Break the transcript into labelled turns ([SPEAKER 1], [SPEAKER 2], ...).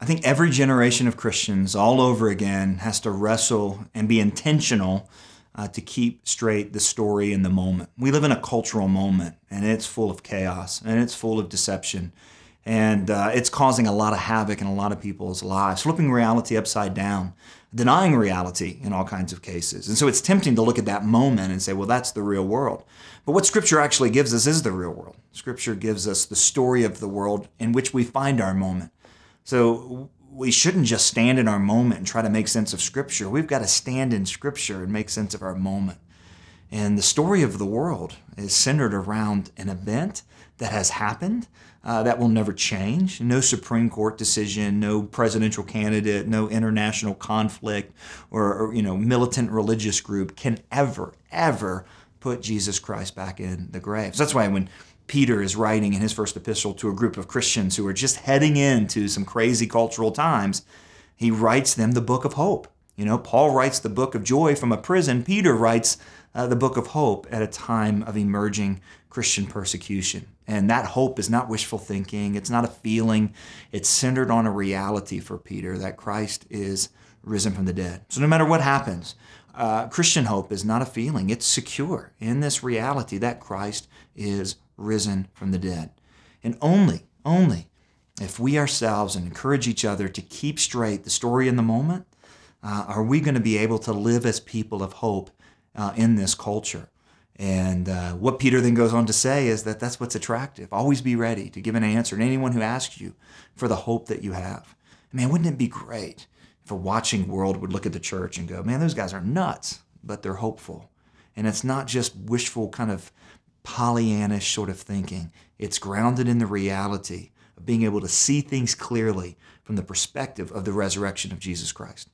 [SPEAKER 1] I think every generation of Christians all over again has to wrestle and be intentional to keep straight the story in the moment. We live in a cultural moment, and it's full of chaos, and it's full of deception, and it's causing a lot of havoc in a lot of people's lives, flipping reality upside down, denying reality in all kinds of cases. And so it's tempting to look at that moment and say, well, that's the real world. But what Scripture actually gives us is the real world. Scripture gives us the story of the world in which we find our moment. So we shouldn't just stand in our moment and try to make sense of Scripture. We've got to stand in Scripture and make sense of our moment. And the story of the world is centered around an event that has happened that will never change. No Supreme Court decision, no presidential candidate, no international conflict or militant religious group can ever put Jesus Christ back in the grave. So that's why when Peter is writing in his first epistle to a group of Christians who are just heading into some crazy cultural times, he writes them the book of hope. Paul writes the book of joy from a prison. Peter writes the book of hope at a time of emerging Christian persecution. And that hope is not wishful thinking. It's not a feeling. It's centered on a reality for Peter that Christ is risen from the dead. So no matter what happens, Christian hope is not a feeling. It's secure in this reality that Christ is risen from the dead. And only if we ourselves and encourage each other to keep straight the story in the moment, are we going to be able to live as people of hope in this culture. And what Peter then goes on to say is that that's what's attractive. Always be ready to give an answer to anyone who asks you for the hope that you have. Man, wouldn't it be great if a watching world would look at the church and go, man, those guys are nuts, but they're hopeful. And it's not just wishful kind of Pollyannish sort of thinking. It's grounded in the reality of being able to see things clearly from the perspective of the resurrection of Jesus Christ.